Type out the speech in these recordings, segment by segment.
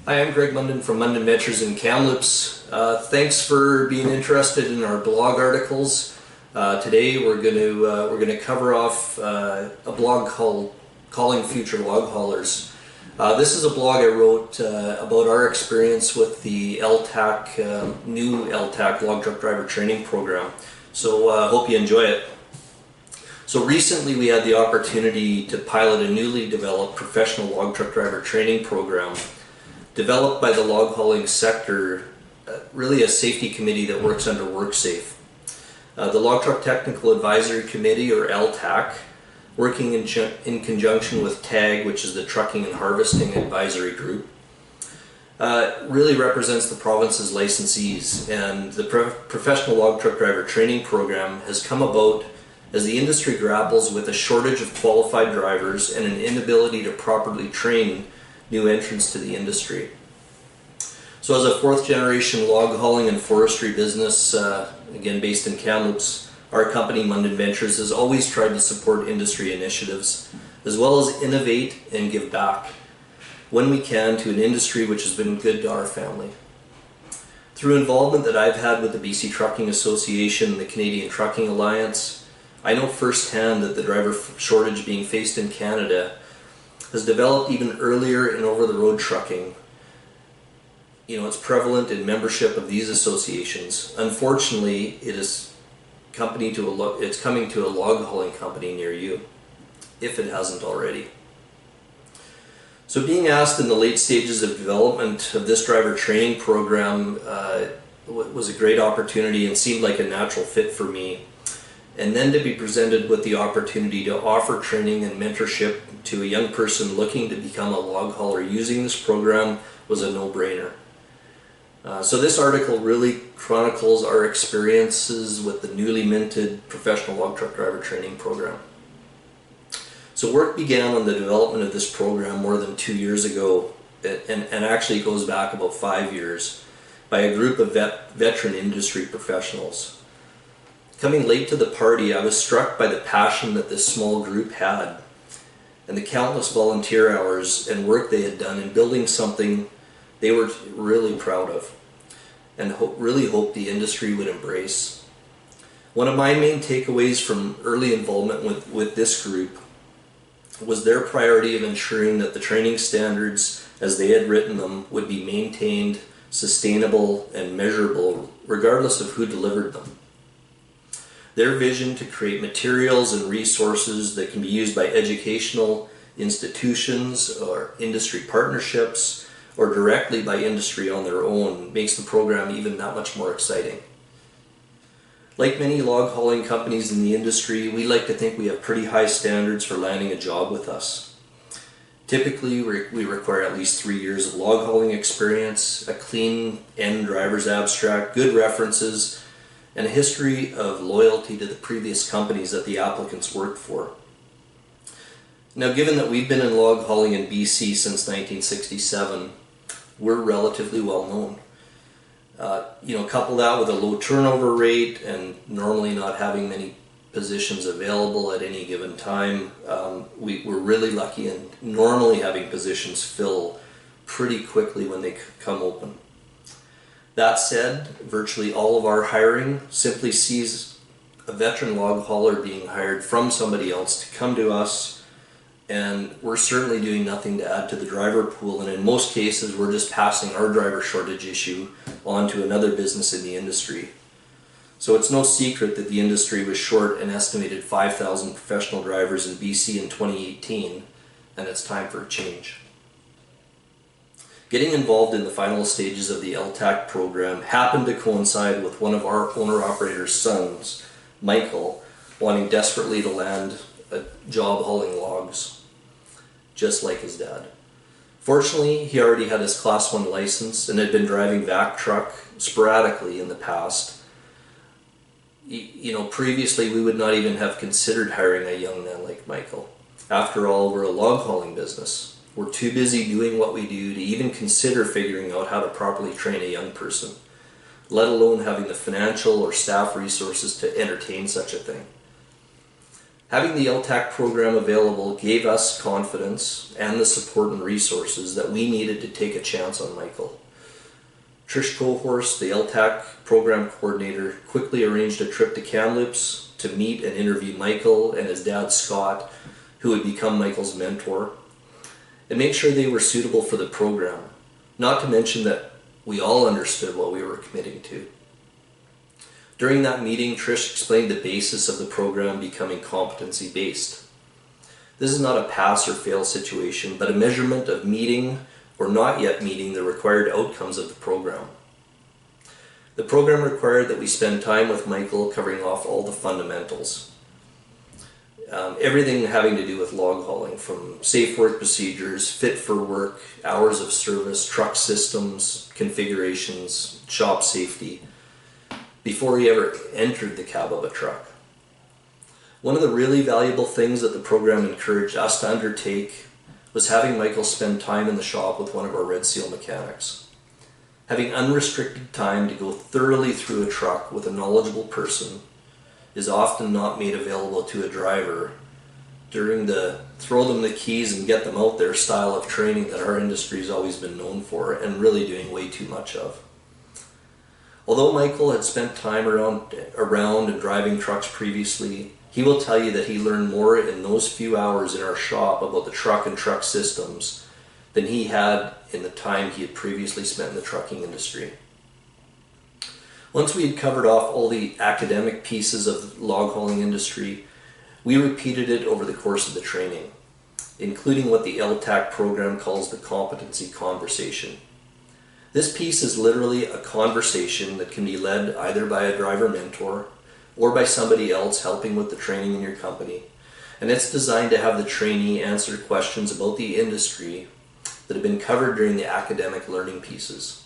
Hi, I'm Greg Munden from Munden Ventures in Kamloops. Thanks for being interested in our blog articles. Today we're going to cover off a blog called Calling Future Log Haulers. This is a blog I wrote about our experience with the LTAC, new LTAC Log Truck Driver Training Program. So I hope you enjoy it. So recently we had the opportunity to pilot a newly developed professional log truck driver training program developed by the log hauling sector, really a safety committee that works under WorkSafe. The Log Truck Technical Advisory Committee, or LTAC, working in conjunction with TAG, which is the Trucking and Harvesting Advisory Group, really represents the province's licensees, and the Professional Log Truck Driver Training Program has come about as the industry grapples with a shortage of qualified drivers and an inability to properly train new entrants to the industry. So as a fourth generation log hauling and forestry business, again based in Kamloops, our company Munden Ventures has always tried to support industry initiatives as well as innovate and give back when we can to an industry which has been good to our family. Through involvement that I've had with the BC Trucking Association and the Canadian Trucking Alliance, I know firsthand that the driver shortage being faced in Canada has developed even earlier in over-the-road trucking. It's prevalent in membership of these associations. Unfortunately, it's coming to a log hauling company near you, if it hasn't already. So being asked in the late stages of development of this driver training program was a great opportunity and seemed like a natural fit for me. And then to be presented with the opportunity to offer training and mentorship to a young person looking to become a log hauler using this program was a no-brainer. So this article really chronicles our experiences with the newly minted Professional Log Truck Driver Training Program. So work began on the development of this program more than 2 years ago, and actually goes back about 5 years, by a group of veteran industry professionals. Coming late to the party, I was struck by the passion that this small group had and the countless volunteer hours and work they had done in building something they were really proud of and really hoped the industry would embrace. One of my main takeaways from early involvement with this group was their priority of ensuring that the training standards as they had written them would be maintained, sustainable, and measurable regardless of who delivered them. Their vision to create materials and resources that can be used by educational institutions or industry partnerships or directly by industry on their own makes the program even that much more exciting. Like many log hauling companies in the industry, we like to think we have pretty high standards for landing a job with us. Typically, we require at least 3 years of log hauling experience, a clean end driver's abstract, good references, and a history of loyalty to the previous companies that the applicants worked for. Now, given that we've been in log hauling in BC since 1967, we're relatively well known. Couple that with a low turnover rate and normally not having many positions available at any given time, we're really lucky in normally having positions fill pretty quickly when they come open. That said, virtually all of our hiring simply sees a veteran log hauler being hired from somebody else to come to us, and we're certainly doing nothing to add to the driver pool, and in most cases we're just passing our driver shortage issue on to another business in the industry. So it's no secret that the industry was short an estimated 5,000 professional drivers in BC in 2018, and it's time for a change. Getting involved in the final stages of the LTAC program happened to coincide with one of our owner-operator's sons, Michael, wanting desperately to land a job hauling logs, just like his dad. Fortunately, he already had his Class 1 license and had been driving vac truck sporadically in the past. Previously we would not even have considered hiring a young man like Michael. After all, we're a log hauling business. We're too busy doing what we do to even consider figuring out how to properly train a young person, let alone having the financial or staff resources to entertain such a thing. Having the LTAC program available gave us confidence and the support and resources that we needed to take a chance on Michael. Trish Cohorst, the LTAC program coordinator, quickly arranged a trip to Kamloops to meet and interview Michael and his dad Scott, who would become Michael's mentor, and make sure they were suitable for the program, not to mention that we all understood what we were committing to. During that meeting, Trish explained the basis of the program becoming competency-based. This is not a pass or fail situation, but a measurement of meeting or not yet meeting the required outcomes of the program. The program required that we spend time with Michael covering off all the fundamentals. Everything having to do with log hauling, from safe work procedures, fit for work, hours of service, truck systems, configurations, shop safety, before he ever entered the cab of a truck. One of the really valuable things that the program encouraged us to undertake was having Michael spend time in the shop with one of our Red Seal mechanics. Having unrestricted time to go thoroughly through a truck with a knowledgeable person is often not made available to a driver during the throw them the keys and get them out there style of training that our industry has always been known for and really doing way too much of. Although Michael had spent time around and driving trucks previously, he will tell you that he learned more in those few hours in our shop about the truck and truck systems than he had in the time he had previously spent in the trucking industry. Once we had covered off all the academic pieces of the log hauling industry, we repeated it over the course of the training, including what the LTAC program calls the competency conversation. This piece is literally a conversation that can be led either by a driver mentor or by somebody else helping with the training in your company. And it's designed to have the trainee answer questions about the industry that have been covered during the academic learning pieces.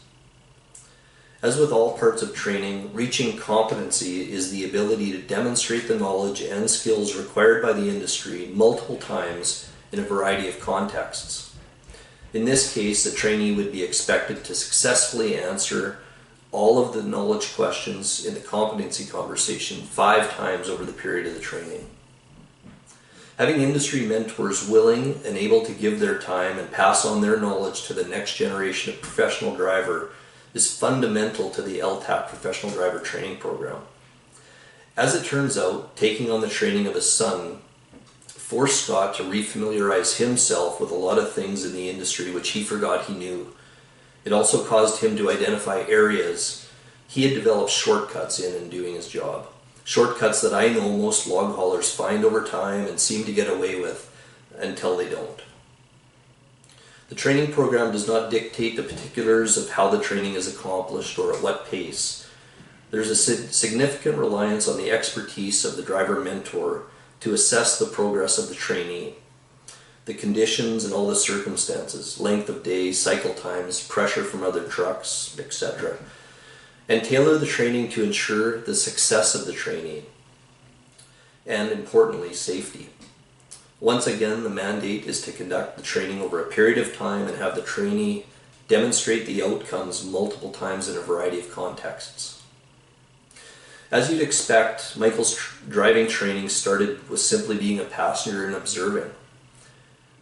As with all parts of training, reaching competency is the ability to demonstrate the knowledge and skills required by the industry multiple times in a variety of contexts. In this case, the trainee would be expected to successfully answer all of the knowledge questions in the competency conversation 5 times over the period of the training. Having industry mentors willing and able to give their time and pass on their knowledge to the next generation of professional driver is fundamental to the LTAC professional driver training program. As it turns out, taking on the training of his son forced Scott to refamiliarize himself with a lot of things in the industry which he forgot he knew. It also caused him to identify areas he had developed shortcuts in doing his job. Shortcuts that I know most log haulers find over time and seem to get away with until they don't. The training program does not dictate the particulars of how the training is accomplished or at what pace. There's a significant reliance on the expertise of the driver mentor to assess the progress of the trainee, the conditions and all the circumstances, length of day, cycle times, pressure from other trucks, etc., and tailor the training to ensure the success of the trainee, and importantly, safety. Once again, the mandate is to conduct the training over a period of time and have the trainee demonstrate the outcomes multiple times in a variety of contexts. As you'd expect, Michael's driving training started with simply being a passenger and observing.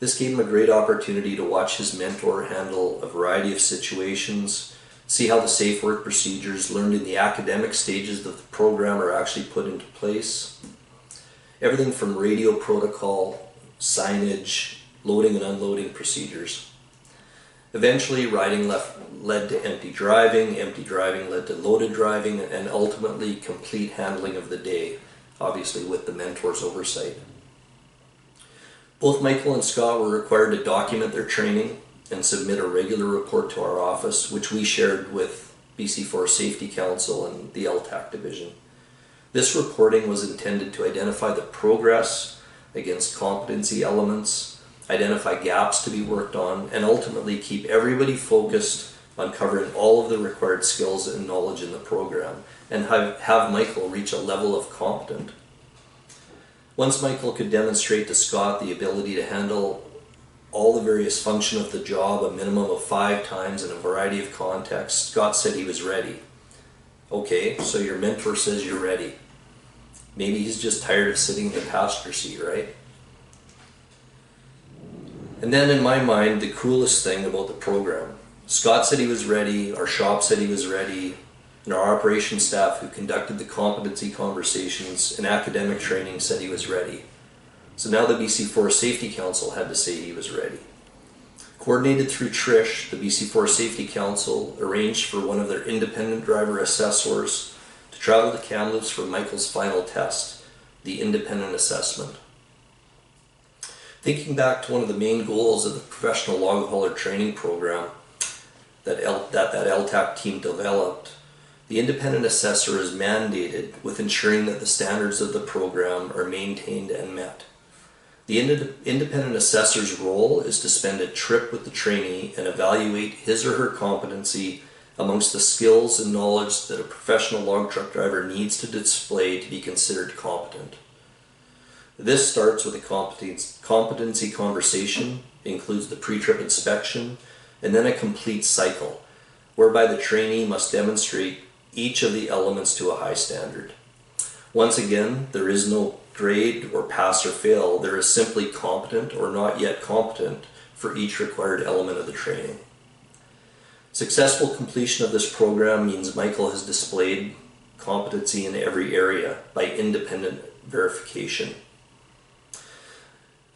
This gave him a great opportunity to watch his mentor handle a variety of situations, see how the safe work procedures learned in the academic stages of the program are actually put into place. Everything from radio protocol, signage, loading and unloading procedures. Eventually, riding led to empty driving led to loaded driving, and ultimately complete handling of the day, obviously with the mentor's oversight. Both Michael and Scott were required to document their training and submit a regular report to our office, which we shared with BC Forest Safety Council and the LTAC division. This reporting was intended to identify the progress against competency elements, identify gaps to be worked on, and ultimately keep everybody focused on covering all of the required skills and knowledge in the program, and have Michael reach a level of competent. Once Michael could demonstrate to Scott the ability to handle all the various functions of the job a minimum of 5 times in a variety of contexts, Scott said he was ready. Okay, so your mentor says you're ready. Maybe he's just tired of sitting in the passenger seat, right? And then in my mind, the coolest thing about the program, Scott said he was ready, our shop said he was ready, and our operations staff who conducted the competency conversations and academic training said he was ready. So now the BC Forest Safety Council had to say he was ready. Coordinated through Trish, the BC Forest Safety Council arranged for one of their independent driver assessors to travel to Kamloops for Michael's final test, the independent assessment. Thinking back to one of the main goals of the professional log hauler training program that LTAC team developed, the independent assessor is mandated with ensuring that the standards of the program are maintained and met. The independent assessor's role is to spend a trip with the trainee and evaluate his or her competency amongst the skills and knowledge that a professional log truck driver needs to display to be considered competent. This starts with a competency conversation, includes the pre-trip inspection, and then a complete cycle, whereby the trainee must demonstrate each of the elements to a high standard. Once again, there is no grade or pass or fail, there is simply competent or not yet competent for each required element of the training. Successful completion of this program means Michael has displayed competency in every area by independent verification.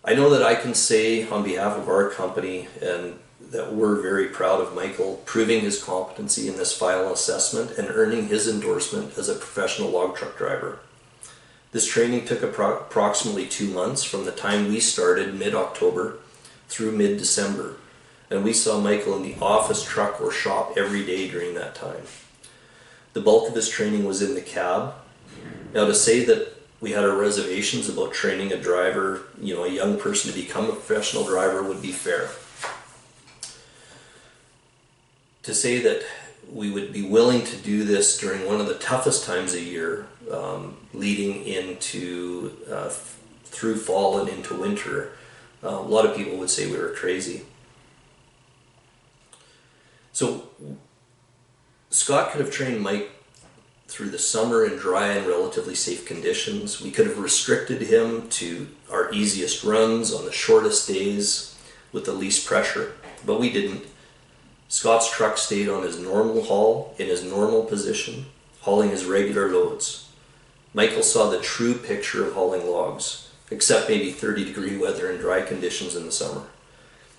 I know that I can say on behalf of our company and that we're very proud of Michael proving his competency in this final assessment and earning his endorsement as a professional log truck driver. This training took approximately 2 months from the time we started mid-October through mid-December, and we saw Michael in the office, truck, or shop every day during that time. The bulk of his training was in the cab. Now, to say that we had our reservations about training a driver, a young person to become a professional driver would be fair. To say that we would be willing to do this during one of the toughest times of year, leading into through fall and into winter, a lot of people would say we were crazy. So Scott could have trained Mike through the summer in dry and relatively safe conditions. We could have restricted him to our easiest runs on the shortest days with the least pressure, but we didn't. Scott's truck stayed on his normal haul in his normal position, hauling his regular loads. Michael saw the true picture of hauling logs, except maybe 30-degree weather and dry conditions in the summer.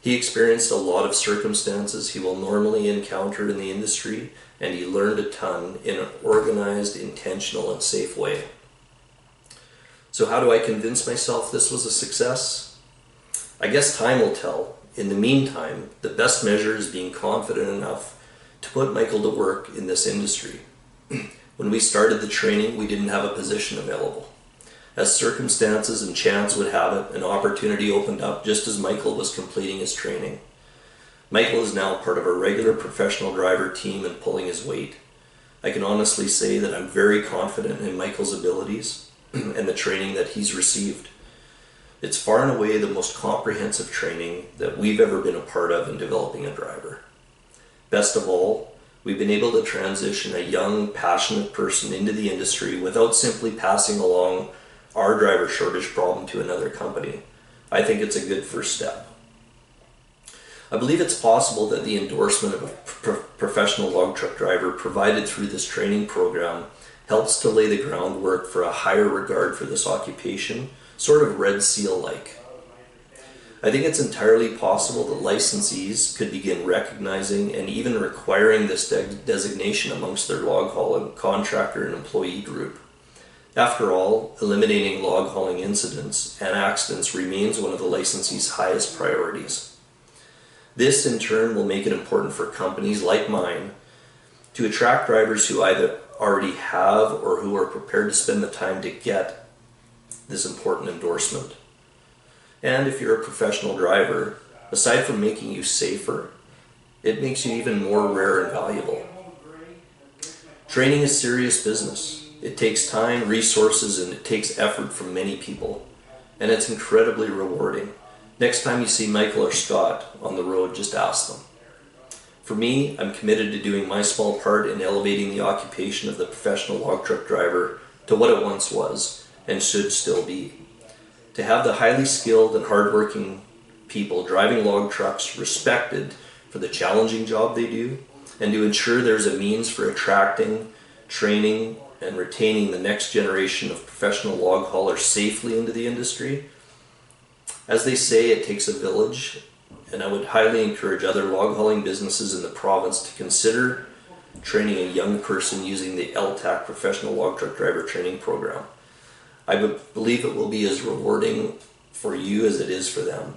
He experienced a lot of circumstances he will normally encounter in the industry, and he learned a ton in an organized, intentional, and safe way. So how do I convince myself this was a success? I guess time will tell. In the meantime, the best measure is being confident enough to put Michael to work in this industry. When we started the training, we didn't have a position available. As circumstances and chance would have it, an opportunity opened up just as Michael was completing his training. Michael is now part of our regular professional driver team and pulling his weight. I can honestly say that I'm very confident in Michael's abilities and the training that he's received. It's far and away the most comprehensive training that we've ever been a part of in developing a driver. Best of all, we've been able to transition a young, passionate person into the industry without simply passing along our driver shortage problem to another company. I think it's a good first step. I believe it's possible that the endorsement of a professional log truck driver provided through this training program helps to lay the groundwork for a higher regard for this occupation, sort of Red Seal-like. I think it's entirely possible that licensees could begin recognizing and even requiring this designation amongst their log hauling contractor and employee group. After all, eliminating log hauling incidents and accidents remains one of the licensee's highest priorities. This in turn will make it important for companies like mine to attract drivers who either already have or who are prepared to spend the time to get this important endorsement. And if you're a professional driver, aside from making you safer, it makes you even more rare and valuable. Training is serious business. It takes time, resources, and it takes effort from many people. And it's incredibly rewarding. Next time you see Michael or Scott on the road, just ask them. For me, I'm committed to doing my small part in elevating the occupation of the professional log truck driver to what it once was, and should still be. To have the highly skilled and hardworking people driving log trucks respected for the challenging job they do, and to ensure there's a means for attracting, training, and retaining the next generation of professional log haulers safely into the industry. As they say, it takes a village, and I would highly encourage other log hauling businesses in the province to consider training a young person using the LTAC Professional Log Truck Driver Training Program. I believe it will be as rewarding for you as it is for them.